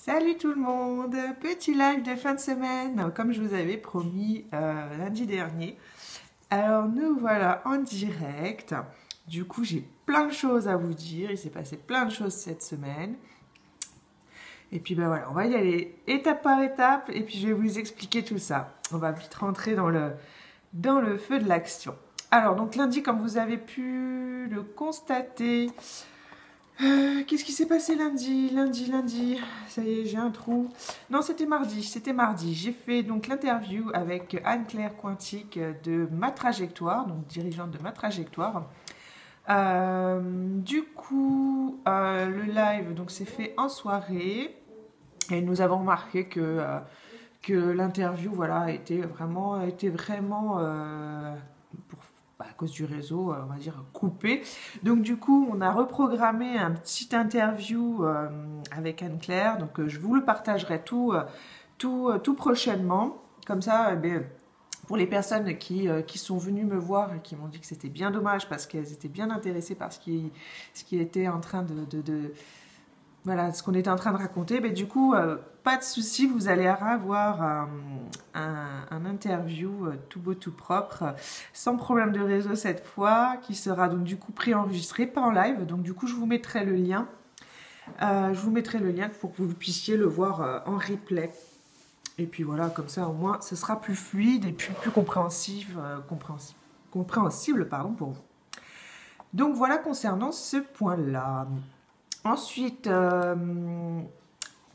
Salut tout le monde, petit live de fin de semaine, comme je vous avais promis lundi dernier. Alors nous voilà en direct, du coup j'ai plein de choses à vous dire, il s'est passé plein de choses cette semaine. Et puis ben voilà, on va y aller étape par étape et puis je vais vous expliquer tout ça. On va vite rentrer dans le feu de l'action. Alors donc lundi, comme vous avez pu le constater, qu'est-ce qui s'est passé lundi? Lundi, ça y est, j'ai un trou. Non, c'était mardi. J'ai fait donc l'interview avec Anne-Claire Cointic de Ma Trajectoire, donc dirigeante de Ma Trajectoire. Du coup, le live donc s'est fait en soirée et nous avons remarqué que l'interview voilà était vraiment à cause du réseau, on va dire, coupé. Donc du coup, on a reprogrammé un petit interview avec Anne-Claire. Donc je vous le partagerai tout prochainement. Comme ça, pour les personnes qui sont venues me voir et qui m'ont dit que c'était bien dommage parce qu'elles étaient bien intéressées par ce qui était en train voilà, ce qu'on était en train de raconter, mais du coup, pas de souci, vous allez avoir un interview tout beau, tout propre, sans problème de réseau cette fois, qui sera donc du coup préenregistré, pas en live. Donc du coup, je vous mettrai le lien. Pour que vous puissiez le voir en replay. Et puis voilà, comme ça au moins, ce sera plus fluide et plus compréhensible pardon, pour vous. Donc voilà concernant ce point-là. Ensuite,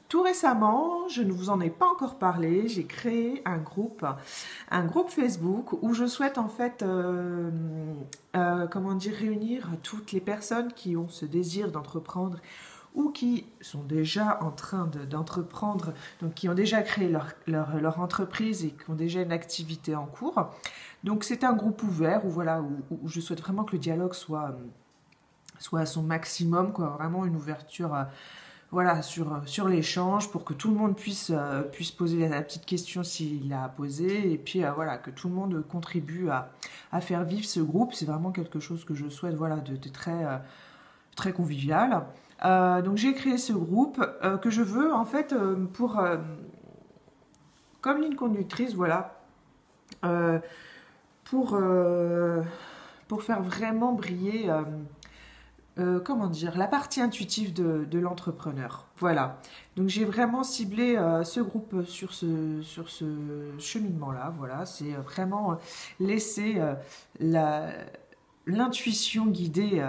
tout récemment, je ne vous en ai pas encore parlé, j'ai créé un groupe Facebook où je souhaite en fait, réunir toutes les personnes qui ont ce désir d'entreprendre ou qui sont déjà en train d'entreprendre, donc qui ont déjà créé leur entreprise et qui ont déjà une activité en cours. Donc c'est un groupe ouvert où je souhaite vraiment que le dialogue soit à son maximum, quoi, vraiment une ouverture sur l'échange pour que tout le monde puisse poser la petite question s'il l'a à poser et puis que tout le monde contribue à faire vivre ce groupe. C'est vraiment quelque chose que je souhaite de très convivial. Donc j'ai créé ce groupe que je veux en fait comme ligne conductrice, pour faire vraiment briller la partie intuitive de l'entrepreneur. Voilà. Donc j'ai vraiment ciblé ce groupe sur ce cheminement-là. Voilà, c'est vraiment laisser l'intuition guider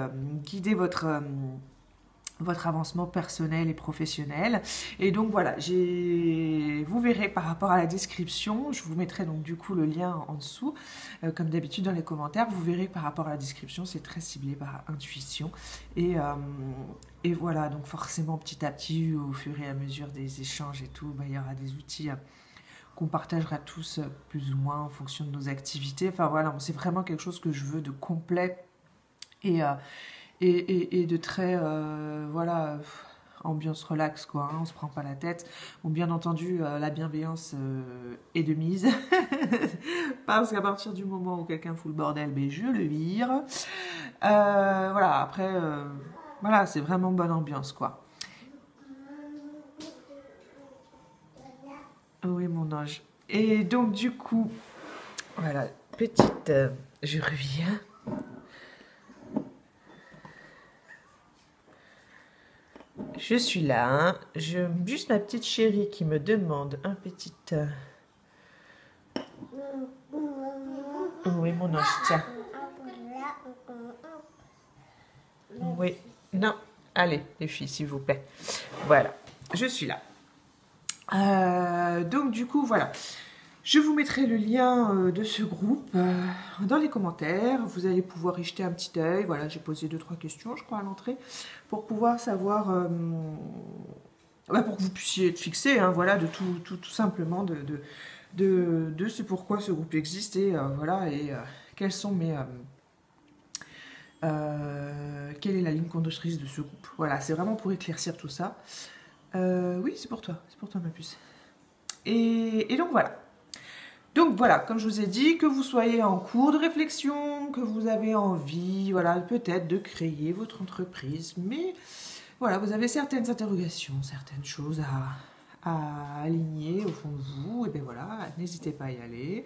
votre avancement personnel et professionnel. Et donc voilà, vous verrez par rapport à la description, je vous mettrai donc du coup le lien en dessous, comme d'habitude dans les commentaires, vous verrez que par rapport à la description, c'est très ciblé par intuition. Et voilà, donc forcément petit à petit, au fur et à mesure des échanges et tout, il y aura des outils qu'on partagera tous plus ou moins en fonction de nos activités. Enfin voilà, c'est vraiment quelque chose que je veux de complet et de très ambiance relax, quoi, hein, on se prend pas la tête. Bon, bien entendu, la bienveillance est de mise parce qu'à partir du moment où quelqu'un fout le bordel, je le vire. Après c'est vraiment bonne ambiance, quoi. Oui, mon ange. Et donc du coup, voilà, petite je reviens. Je suis là, hein. Juste ma petite chérie qui me demande un petit... Oui, mon ange, tiens. Oui, non. Allez, les filles, s'il vous plaît. Voilà, je suis là. Donc, du coup, voilà. Je vous mettrai le lien de ce groupe dans les commentaires. Vous allez pouvoir y jeter un petit œil. Voilà, j'ai posé 2-3 questions, je crois, à l'entrée, pour pouvoir savoir, pour que vous puissiez être fixé, hein, de tout simplement de ce pourquoi ce groupe existe et quelles sont quelle est la ligne conductrice de ce groupe. Voilà, c'est vraiment pour éclaircir tout ça. Oui, c'est pour toi, ma puce. Et donc voilà. Donc voilà, comme je vous ai dit, que vous soyez en cours de réflexion, que vous avez envie, peut-être de créer votre entreprise, mais voilà, vous avez certaines interrogations, certaines choses à aligner au fond de vous, et bien voilà, n'hésitez pas à y aller.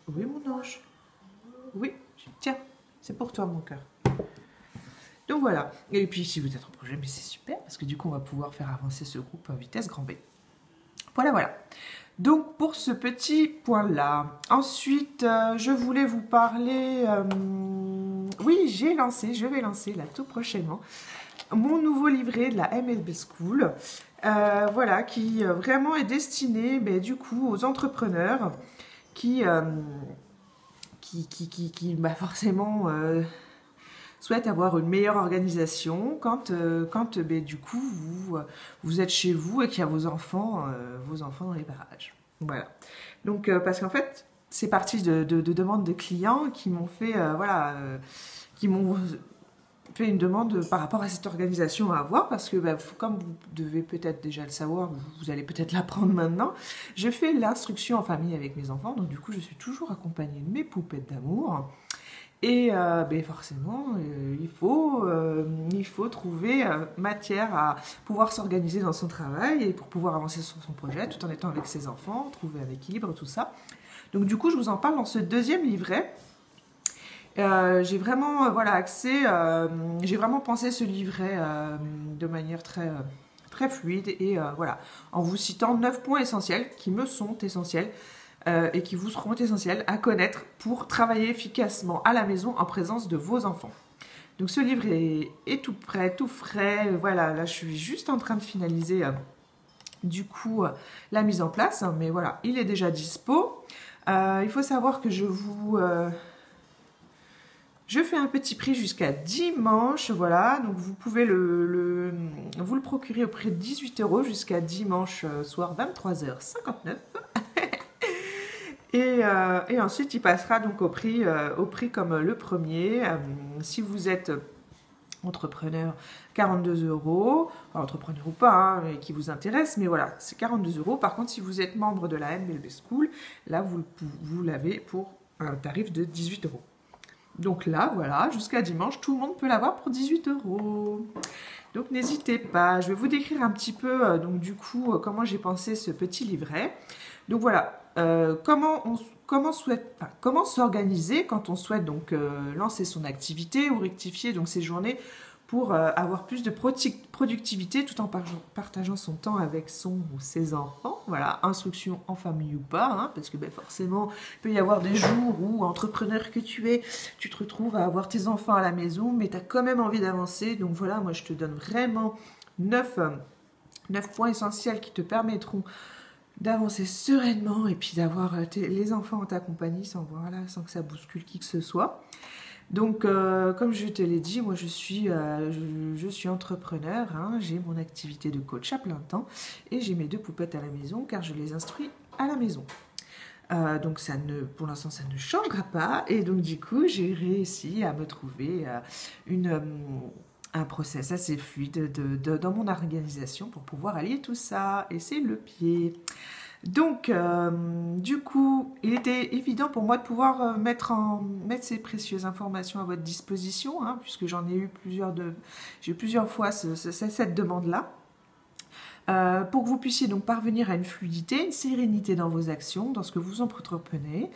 Oui, mon ange. Oui, tiens, c'est pour toi, mon cœur. Donc voilà. Et puis, si vous êtes en projet, mais c'est super, parce que du coup, on va pouvoir faire avancer ce groupe à vitesse grand B. Voilà, voilà. Donc, pour ce petit point-là. Ensuite, je voulais vous parler... oui, je vais lancer, là, tout prochainement, mon nouveau livret de la MLB School. Voilà, qui vraiment est destiné, mais, du coup, aux entrepreneurs qui forcément souhaitent avoir une meilleure organisation quand du coup vous êtes chez vous et qu'il y a vos enfants dans les parages. Voilà. Donc parce qu'en fait c'est parti de demandes de clients qui m'ont fait qui m'ont fait une demande par rapport à cette organisation à avoir, parce que comme vous devez peut-être déjà le savoir, vous allez peut-être l'apprendre maintenant, je fais l'instruction en famille avec mes enfants, donc du coup je suis toujours accompagnée de mes poupettes d'amour, et forcément il faut trouver matière à pouvoir s'organiser dans son travail et pour pouvoir avancer sur son projet tout en étant avec ses enfants, trouver un équilibre, tout ça. Donc du coup je vous en parle dans ce deuxième livret. J'ai vraiment j'ai vraiment pensé ce livret de manière très, très fluide et voilà, en vous citant 9 points essentiels qui me sont essentiels et qui vous seront essentiels à connaître pour travailler efficacement à la maison en présence de vos enfants. Donc ce livre est tout prêt, tout frais, voilà, là je suis juste en train de finaliser du coup la mise en place, hein, mais voilà, il est déjà dispo. Il faut savoir que je fais un petit prix jusqu'à dimanche, voilà, donc vous pouvez vous le procurer au prix de 18 € jusqu'à dimanche soir 23h59. Et ensuite, il passera donc au prix comme le premier. Si vous êtes entrepreneur, 42 €, enfin, entrepreneur ou pas, hein, qui vous intéresse, mais voilà, c'est 42 €. Par contre, si vous êtes membre de la MLB School, là, vous l'avez pour un tarif de 18 €. Donc là, voilà, jusqu'à dimanche, tout le monde peut l'avoir pour 18 €. Donc n'hésitez pas. Je vais vous décrire un petit peu, donc du coup, comment j'ai pensé ce petit livret. Donc voilà, comment s'organiser quand on souhaite donc lancer son activité ou rectifier donc ses journées pour avoir plus de productivité tout en partageant son temps avec son ou ses enfants. Voilà, instruction en famille ou pas, hein, parce que forcément, il peut y avoir des jours où, entrepreneur que tu es, tu te retrouves à avoir tes enfants à la maison, mais tu as quand même envie d'avancer. Donc voilà, moi je te donne vraiment 9 points essentiels qui te permettront d'avancer sereinement et puis d'avoir les enfants en ta compagnie sans que ça bouscule qui que ce soit. Donc, comme je te l'ai dit, moi je suis entrepreneur, hein, j'ai mon activité de coach à plein temps et j'ai mes 2 poupettes à la maison car je les instruis à la maison. Donc pour l'instant ça ne changera pas et donc du coup j'ai réussi à me trouver un process assez fluide dans mon organisation pour pouvoir allier tout ça et c'est le pied. Donc, du coup, il était évident pour moi de pouvoir mettre ces précieuses informations à votre disposition, hein, puisque j'ai eu plusieurs fois cette demande-là, pour que vous puissiez donc parvenir à une fluidité, une sérénité dans vos actions, dans ce que vous entreprenez.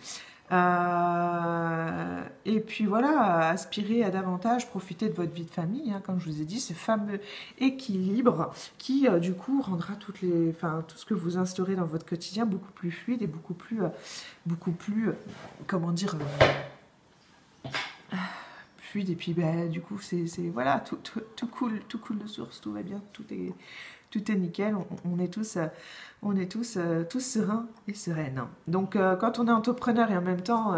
Et puis voilà, aspirer à davantage profiter de votre vie de famille, hein, comme je vous ai dit, ce fameux équilibre qui du coup rendra tout ce que vous instaurez dans votre quotidien beaucoup plus fluide et beaucoup plus comment dire, fluide. Et puis du coup c'est voilà, tout coule de source, tout va bien, tout est nickel, on est tous sereins et sereines. Donc quand on est entrepreneur et en même temps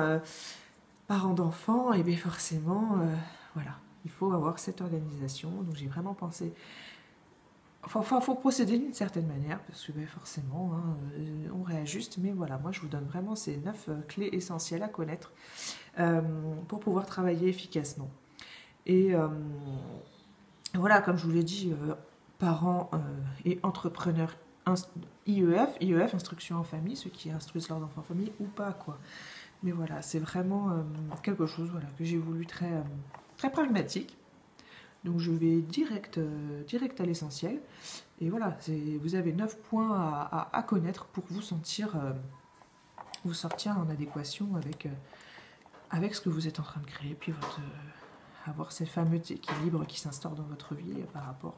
parent d'enfants, et bien forcément, voilà, il faut avoir cette organisation. Donc j'ai vraiment pensé, faut procéder d'une certaine manière, parce que forcément, hein, on réajuste, mais voilà, moi je vous donne vraiment ces 9 clés essentielles à connaître pour pouvoir travailler efficacement. Et voilà, comme je vous l'ai dit, parents et entrepreneurs IEF, instruction en famille, ceux qui instruisent leurs enfants en famille ou pas, quoi. Mais voilà, c'est vraiment quelque chose que j'ai voulu très, très pragmatique. Donc je vais direct à l'essentiel. Et voilà, vous avez 9 points à connaître pour vous sortir en adéquation avec ce que vous êtes en train de créer, puis avoir ce fameux équilibre qui s'instaure dans votre vie par rapport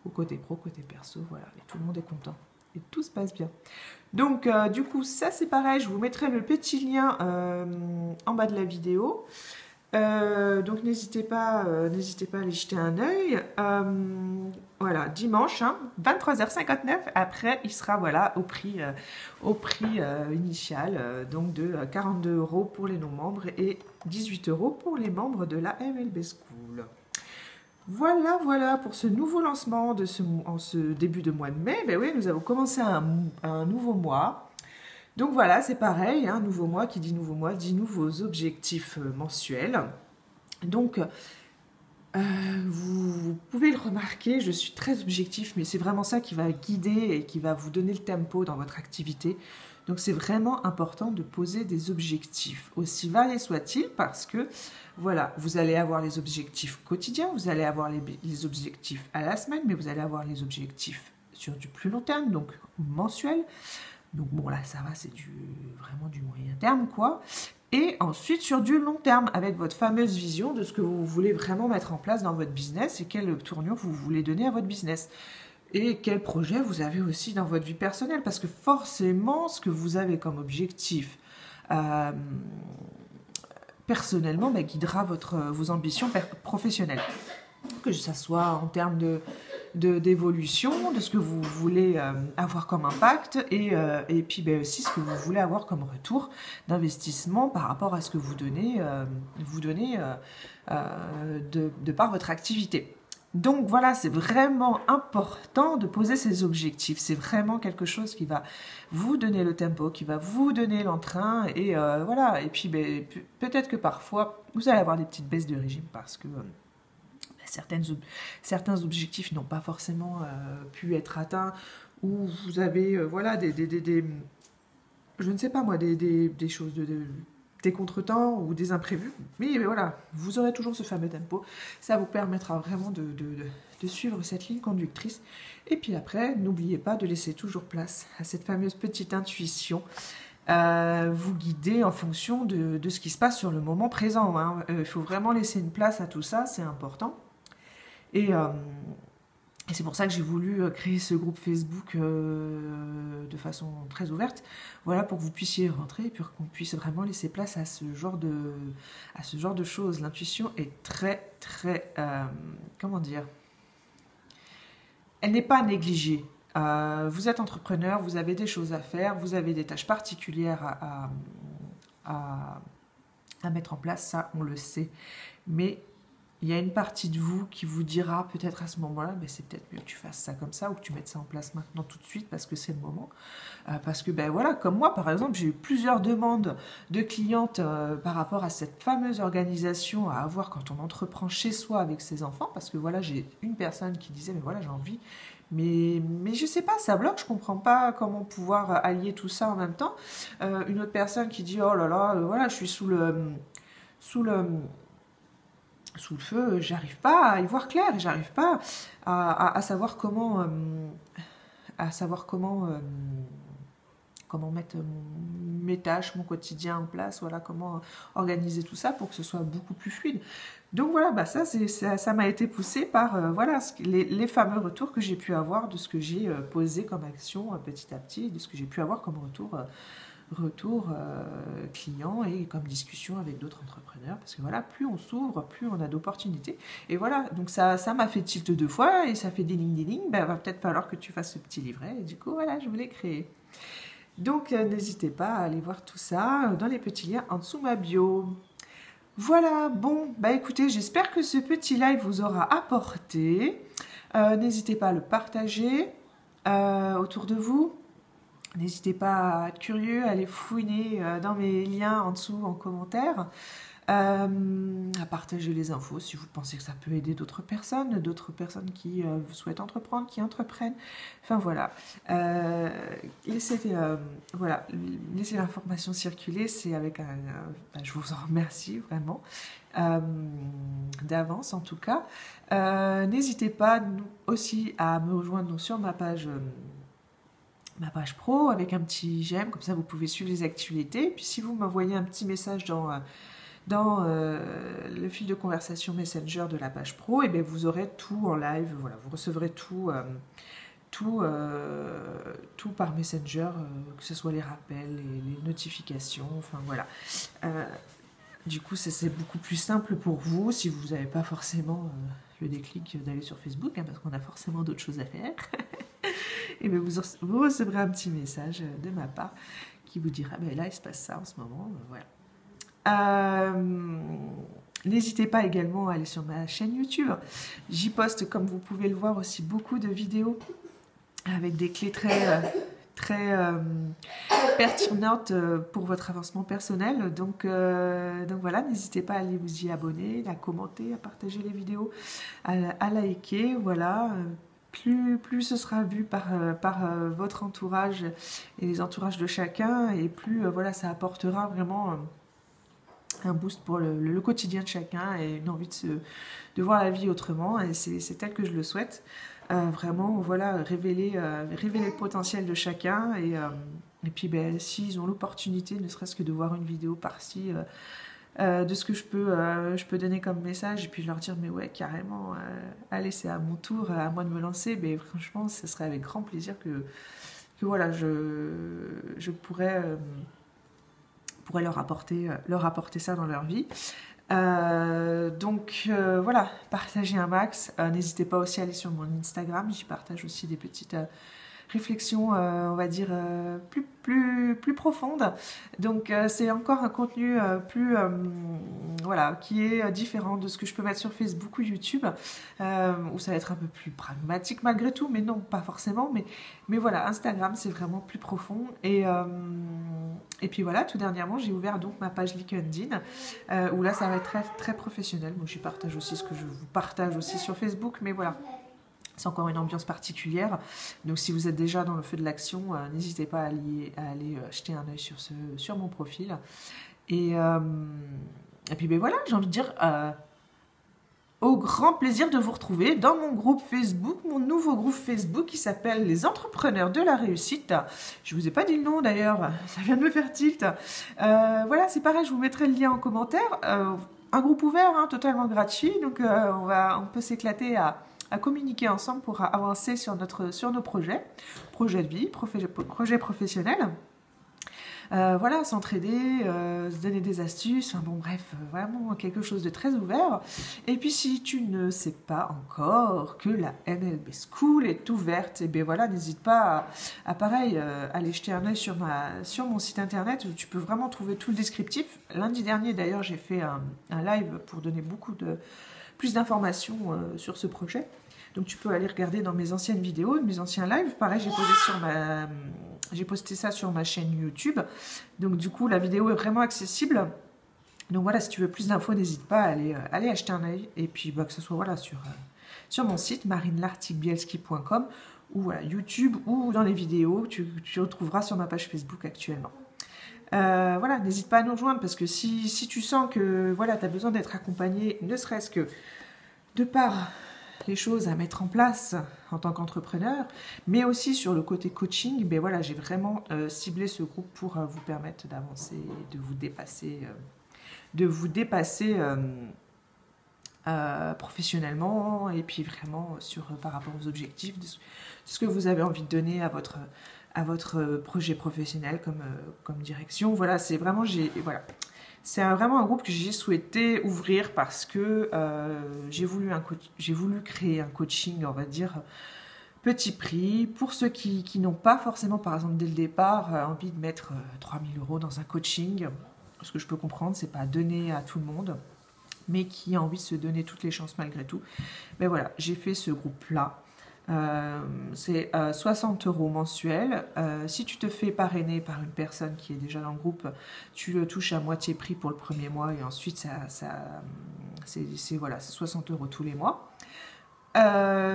au côté pro, côté perso, voilà, et tout le monde est content. Et tout se passe bien. Donc, du coup, ça c'est pareil, je vous mettrai le petit lien en bas de la vidéo. Donc n'hésitez pas à aller jeter un œil. Voilà, dimanche, hein, 23h59. Après, il sera voilà au prix initial, donc de 42 € pour les non-membres et 18 € pour les membres de la MLB School. Voilà pour ce nouveau lancement en ce début de mois de mai. Ben oui, nous avons commencé un nouveau mois. Donc voilà, c'est pareil, hein, nouveau mois, qui dit nouveau mois, dit nouveaux objectifs mensuels. Donc, vous pouvez le remarquer, je suis très objectif, mais c'est vraiment ça qui va guider et qui va vous donner le tempo dans votre activité. Donc c'est vraiment important de poser des objectifs, aussi variés soient-ils, parce que voilà, vous allez avoir les objectifs quotidiens, vous allez avoir les objectifs à la semaine, mais vous allez avoir les objectifs sur du plus long terme, donc mensuel. Donc bon, là, ça va, c'est vraiment du moyen terme, quoi. Et ensuite, sur du long terme, avec votre fameuse vision de ce que vous voulez vraiment mettre en place dans votre business et quelle tournure vous voulez donner à votre business. Et quel projet vous avez aussi dans votre vie personnelle. Parce que forcément, ce que vous avez comme objectif personnellement guidera vos ambitions professionnelles. Que ça soit en termes d'évolution, de ce que vous voulez avoir comme impact et puis aussi ce que vous voulez avoir comme retour d'investissement par rapport à ce que vous donnez de par votre activité. Donc voilà, c'est vraiment important de poser ces objectifs. C'est vraiment quelque chose qui va vous donner le tempo, qui va vous donner l'entrain et voilà. Et puis peut-être que parfois vous allez avoir des petites baisses de régime parce que certains objectifs n'ont pas forcément pu être atteints ou vous avez voilà je ne sais pas moi des choses des contretemps ou des imprévus, mais voilà, vous aurez toujours ce fameux tempo, ça vous permettra vraiment de suivre cette ligne conductrice et puis après n'oubliez pas de laisser toujours place à cette fameuse petite intuition vous guider en fonction de ce qui se passe sur le moment présent, hein. Il faut vraiment laisser une place à tout ça, c'est important. Et c'est pour ça que j'ai voulu créer ce groupe Facebook de façon très ouverte, voilà, pour que vous puissiez rentrer et pour qu'on puisse vraiment laisser place à ce genre de choses. L'intuition est très, très, comment dire, elle n'est pas négligée. Vous êtes entrepreneur, vous avez des choses à faire, vous avez des tâches particulières à mettre en place, ça on le sait, mais il y a une partie de vous qui vous dira peut-être à ce moment-là, mais c'est peut-être mieux que tu fasses ça comme ça ou que tu mettes ça en place maintenant tout de suite parce que c'est le moment. Parce que voilà, comme moi par exemple, j'ai eu plusieurs demandes de clientes par rapport à cette fameuse organisation à avoir quand on entreprend chez soi avec ses enfants. Parce que voilà, j'ai une personne qui disait, mais voilà, j'ai envie, mais je sais pas, ça bloque, je comprends pas comment pouvoir allier tout ça en même temps. Une autre personne qui dit, oh là là, voilà, je suis sous le feu, j'arrive pas à y voir clair, j'arrive pas à savoir comment mettre mes tâches, mon quotidien en place, voilà, comment organiser tout ça pour que ce soit beaucoup plus fluide. Donc voilà, ça m'a été poussé par voilà, les fameux retours que j'ai pu avoir de ce que j'ai posé comme action petit à petit, de ce que j'ai pu avoir comme retour client et comme discussion avec d'autres entrepreneurs, parce que voilà, plus on s'ouvre, plus on a d'opportunités. Et voilà, donc ça m'a fait tilt 2 fois et ça fait des lignes, va peut-être falloir que tu fasses ce petit livret. Et du coup, voilà, je voulais créer. Donc n'hésitez pas à aller voir tout ça dans les petits liens en dessous ma bio. Voilà, bon, écoutez, j'espère que ce petit live vous aura apporté. N'hésitez pas à le partager autour de vous. N'hésitez pas à être curieux, à aller fouiner dans mes liens en dessous en commentaire. à partager les infos si vous pensez que ça peut aider d'autres personnes qui souhaitent entreprendre, qui entreprennent. Enfin voilà, laissez l'information circuler, c'est avec je vous en remercie vraiment d'avance en tout cas. N'hésitez pas aussi à me rejoindre sur ma page pro avec un petit j'aime, comme ça vous pouvez suivre les actualités. Et puis si vous m'envoyez un petit message dans le fil de conversation Messenger de la page pro, et bien vous aurez tout en live, voilà, vous recevrez tout par Messenger, que ce soit les rappels, les notifications, enfin voilà. Du coup, c'est beaucoup plus simple pour vous si vous n'avez pas forcément le déclic d'aller sur Facebook, parce qu'on a forcément d'autres choses à faire. Et bien vous recevrez un petit message de ma part qui vous dira là il se passe ça en ce moment, voilà. N'hésitez pas également à aller sur ma chaîne YouTube. J'y poste, comme vous pouvez le voir, aussi beaucoup de vidéos avec des clés très pertinentes pour votre avancement personnel. Donc voilà, n'hésitez pas à aller vous y abonner, à commenter, à partager les vidéos, à liker, voilà. Plus ce sera vu par votre entourage et les entourages de chacun, et plus voilà, ça apportera vraiment un boost pour le quotidien de chacun et une envie de voir la vie autrement, et c'est tel que je le souhaite. Vraiment, voilà, révéler le potentiel de chacun, et puis s'ils ont l'opportunité, ne serait-ce que de voir une vidéo par-ci, de ce que je peux donner comme message, et puis leur dire mais ouais carrément, allez c'est à mon tour, à moi de me lancer, mais franchement ce serait avec grand plaisir que voilà je pourrais leur apporter ça dans leur vie. Donc voilà, partagez un max. N'hésitez pas aussi à aller sur mon Instagram, j'y partage aussi des petites réflexions, on va dire, plus profondes. Donc c'est encore un contenu voilà, qui est différent de ce que je peux mettre sur Facebook ou YouTube, où ça va être un peu plus pragmatique malgré tout, mais non, pas forcément. Mais voilà, Instagram, c'est vraiment plus profond. Et puis voilà, tout dernièrement, j'ai ouvert donc ma page LinkedIn, où là, ça va être très, très professionnel. Moi, j'y partage aussi ce que je vous partage aussi sur Facebook, mais voilà. C'est encore une ambiance particulière. Donc, si vous êtes déjà dans le feu de l'action, n'hésitez pas à aller jeter un œil sur mon profil. Et puis, ben voilà, j'ai envie de dire, au grand plaisir de vous retrouver dans mon groupe Facebook, mon nouveau groupe Facebook qui s'appelle Les Entrepreneurs de la Réussite. Je ne vous ai pas dit le nom d'ailleurs, ça vient de me faire tilt. Voilà, c'est pareil, je vous mettrai le lien en commentaire. Un groupe ouvert, totalement gratuit. Donc, on peut s'éclater à communiquer ensemble pour avancer sur nos projets de vie, projets professionnels. Voilà, s'entraider, se donner des astuces, enfin bon bref, vraiment quelque chose de très ouvert. Et puis si tu ne sais pas encore que la NLB School est ouverte, et bien voilà, n'hésite pas à pareil, aller jeter un œil sur mon site internet, où tu peux vraiment trouver tout le descriptif. Lundi dernier d'ailleurs, j'ai fait un live pour donner plus d'informations sur ce projet. Donc tu peux aller regarder dans mes anciennes vidéos, mes anciens lives. Pareil, j'ai posté ça sur ma chaîne YouTube. Donc du coup, la vidéo est vraiment accessible. Donc voilà, si tu veux plus d'infos, n'hésite pas à aller acheter un œil. Et puis que ce soit voilà, sur mon site, marinelartigbielski.com, ou voilà, YouTube, ou dans les vidéos, tu retrouveras sur ma page Facebook actuellement. Voilà, n'hésite pas à nous rejoindre, parce que si tu sens que voilà, tu as besoin d'être accompagné, ne serait-ce que de par les choses à mettre en place en tant qu'entrepreneur, mais aussi sur le côté coaching, ben voilà, j'ai vraiment ciblé ce groupe pour vous permettre d'avancer, de vous dépasser professionnellement, et puis vraiment par rapport aux objectifs, de ce que vous avez envie de donner à votre projet professionnel comme direction. Voilà, c'est vraiment voilà. C'est vraiment un groupe que j'ai souhaité ouvrir parce que j'ai voulu créer un coaching, on va dire, petit prix, pour ceux qui n'ont pas forcément, par exemple, dès le départ, envie de mettre 3 000 € dans un coaching. Ce que je peux comprendre, c'est pas donné à tout le monde, mais qui a envie de se donner toutes les chances malgré tout. Mais voilà, j'ai fait ce groupe-là. C'est 60 € mensuels. Si tu te fais parrainer par une personne qui est déjà dans le groupe, tu le touches à moitié prix pour le premier mois et ensuite c'est voilà, 60 € tous les mois.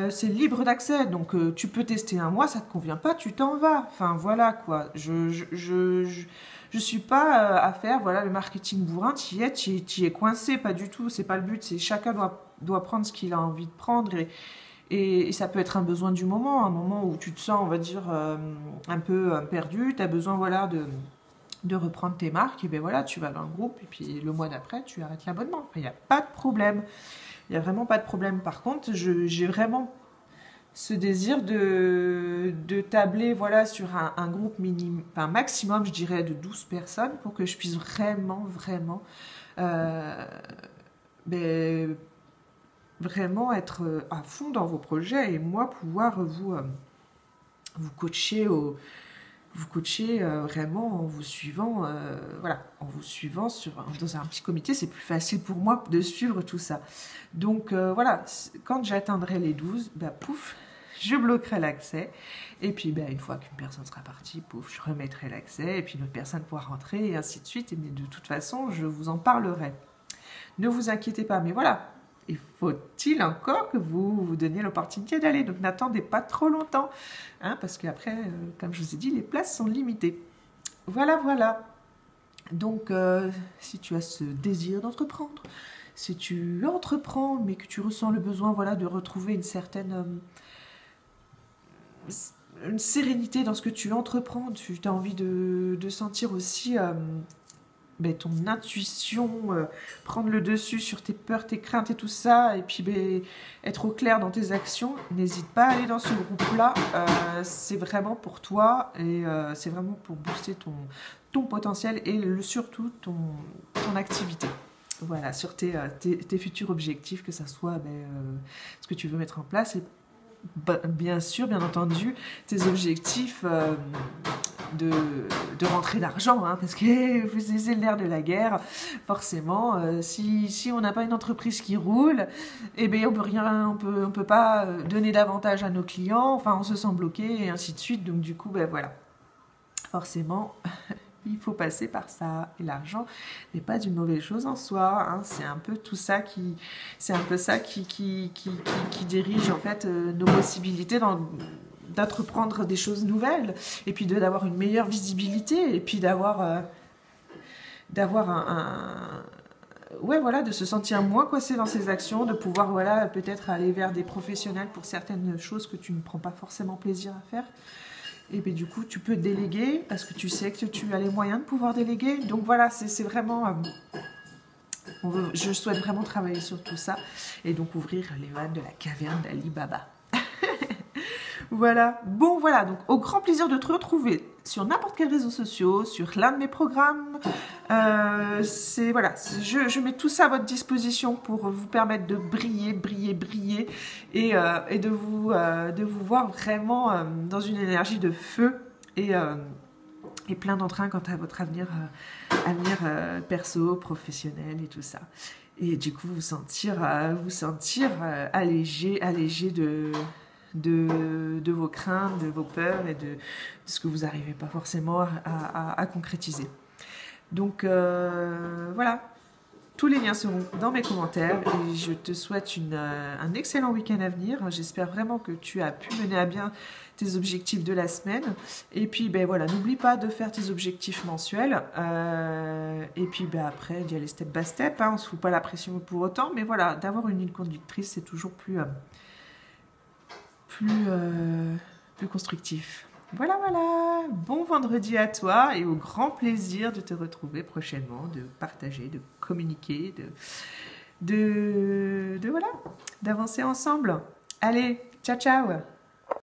C'est libre d'accès, donc tu peux tester un mois, ça te convient pas, tu t'en vas. Enfin voilà quoi. Je suis pas à faire voilà le marketing bourrin. Tu y es coincé, pas du tout. C'est pas le but. C'est chacun doit prendre ce qu'il a envie de prendre et ça peut être un besoin du moment, un moment où tu te sens, on va dire, un peu perdu. Tu as besoin voilà de reprendre tes marques et ben voilà, tu vas dans le groupe et puis le mois d'après tu arrêtes l'abonnement. Enfin, il n'y a pas de problème. Il n'y a vraiment pas de problème. Par contre, j'ai vraiment ce désir de tabler voilà, sur un groupe maximum, je dirais, de 12 personnes pour que je puisse vraiment ben, vraiment être à fond dans vos projets et moi pouvoir vous coacher vraiment en vous suivant voilà, en vous suivant dans un petit comité. C'est plus facile pour moi de suivre tout ça. Donc voilà, quand j'atteindrai les 12, bah pouf, je bloquerai l'accès et puis bah, une fois qu'une personne sera partie, pouf, je remettrai l'accès et puis une autre personne pourra rentrer et ainsi de suite. Et de toute façon, je vous en parlerai. Ne vous inquiétez pas, mais voilà, il faut-il encore que vous vous donniez l'opportunité d'aller. Donc n'attendez pas trop longtemps, hein, parce qu'après, comme je vous ai dit, les places sont limitées. Voilà, voilà. Donc, si tu as ce désir d'entreprendre, si tu entreprends, mais que tu ressens le besoin voilà, de retrouver une certaine une sérénité dans ce que tu entreprends, tu as envie de sentir aussi ben, ton intuition, prendre le dessus sur tes peurs, tes craintes et tout ça, et puis ben, être au clair dans tes actions, n'hésite pas à aller dans ce groupe-là. C'est vraiment pour toi et c'est vraiment pour booster ton potentiel et surtout ton activité. Voilà, sur tes futurs objectifs, que ça soit ben, ce que tu veux mettre en place et bien sûr, bien entendu, tes objectifs de rentrée d'argent, hein, parce que c'est l'air de la guerre, forcément. Si on n'a pas une entreprise qui roule, eh bien, on peut pas donner davantage à nos clients, enfin, on se sent bloqué et ainsi de suite. Donc, du coup, ben voilà, forcément, il faut passer par ça. Et l'argent n'est pas une mauvaise chose en soi. Hein. C'est un peu tout ça qui dirige en fait nos possibilités d'entreprendre des choses nouvelles. Et puis d'avoir une meilleure visibilité. Et puis d'avoir ouais, voilà, de se sentir moins coincé dans ses actions, de pouvoir voilà, peut-être aller vers des professionnels pour certaines choses que tu ne prends pas forcément plaisir à faire. Et bien du coup, tu peux déléguer parce que tu sais que tu as les moyens de pouvoir déléguer. Donc voilà, c'est vraiment... je souhaite vraiment travailler sur tout ça et donc ouvrir les vannes de la caverne d'Ali Baba. Voilà, bon voilà, donc au grand plaisir de te retrouver sur n'importe quel réseau social, sur l'un de mes programmes. Voilà, je mets tout ça à votre disposition pour vous permettre de briller et de vous voir vraiment dans une énergie de feu et plein d'entrain quant à votre avenir perso, professionnel et tout ça. Et du coup, vous sentir allégé de vos craintes, de vos peurs et de ce que vous n'arrivez pas forcément à concrétiser. Donc voilà, tous les liens seront dans mes commentaires et je te souhaite un excellent week-end à venir. J'espère vraiment que tu as pu mener à bien tes objectifs de la semaine. Et puis ben voilà, n'oublie pas de faire tes objectifs mensuels et puis ben, après d'y aller step by step, hein, on ne se fout pas la pression pour autant, mais voilà, d'avoir une ligne conductrice, c'est toujours plus constructif. Voilà, voilà. Bon vendredi à toi et au grand plaisir de te retrouver prochainement, de partager, de communiquer, voilà, d'avancer ensemble. Allez, ciao, ciao.